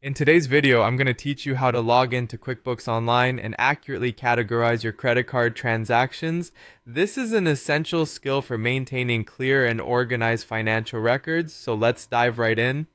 In today's video, I'm going to teach you how to log into QuickBooks Online and accurately categorize your credit card transactions. This is an essential skill for maintaining clear and organized financial records, so let's dive right in.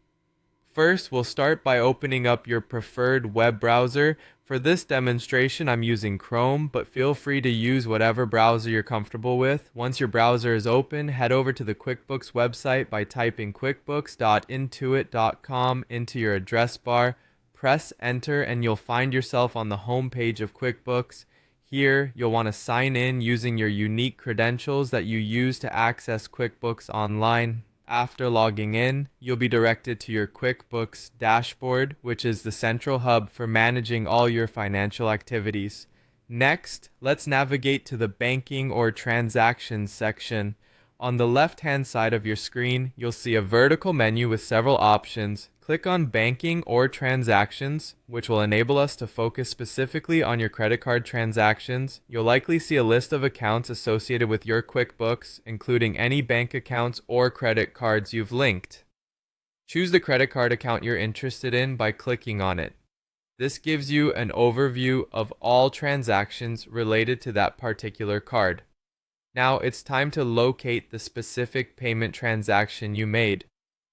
First, we'll start by opening up your preferred web browser. For this demonstration, I'm using Chrome, but feel free to use whatever browser you're comfortable with. Once your browser is open, head over to the QuickBooks website by typing quickbooks.intuit.com into your address bar. Press enter and you'll find yourself on the home page of QuickBooks. Here, you'll want to sign in using your unique credentials that you use to access QuickBooks Online. After logging in, you'll be directed to your QuickBooks dashboard, which is the central hub for managing all your financial activities. Next, let's navigate to the Banking or Transactions section. On the left-hand side of your screen, you'll see a vertical menu with several options. Click on Banking or Transactions, which will enable us to focus specifically on your credit card transactions. You'll likely see a list of accounts associated with your QuickBooks, including any bank accounts or credit cards you've linked. Choose the credit card account you're interested in by clicking on it. This gives you an overview of all transactions related to that particular card. Now it's time to locate the specific payment transaction you made.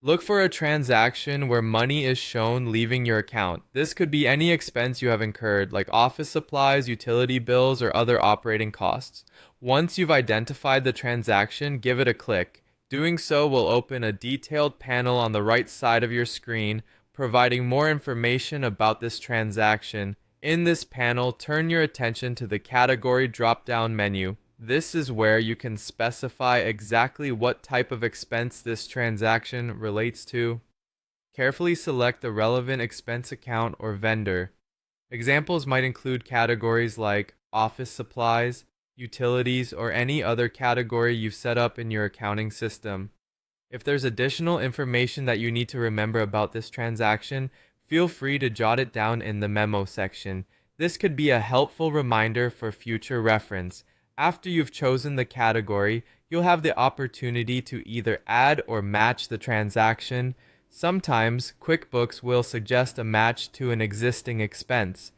Look for a transaction where money is shown leaving your account. This could be any expense you have incurred, like office supplies, utility bills, or other operating costs. Once you've identified the transaction, give it a click. Doing so will open a detailed panel on the right side of your screen, providing more information about this transaction. In this panel, turn your attention to the Category drop-down menu. This is where you can specify exactly what type of expense this transaction relates to. Carefully select the relevant expense account or vendor. Examples might include categories like office supplies, utilities, or any other category you've set up in your accounting system. If there's additional information that you need to remember about this transaction, feel free to jot it down in the memo section. This could be a helpful reminder for future reference. After you've chosen the category, you'll have the opportunity to either add or match the transaction. Sometimes, QuickBooks will suggest a match to an existing expense.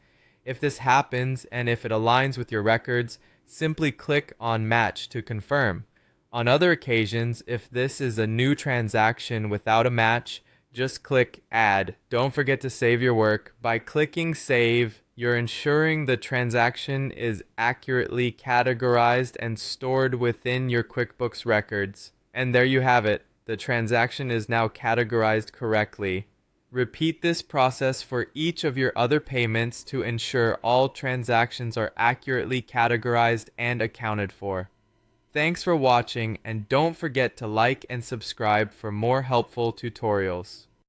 If this happens and if it aligns with your records, simply click on Match to confirm. On other occasions, if this is a new transaction without a match, just click Add. Don't forget to save your work. By clicking Save, you're ensuring the transaction is accurately categorized and stored within your QuickBooks records. And there you have it. The transaction is now categorized correctly. Repeat this process for each of your other payments to ensure all transactions are accurately categorized and accounted for. Thanks for watching, and don't forget to like and subscribe for more helpful tutorials.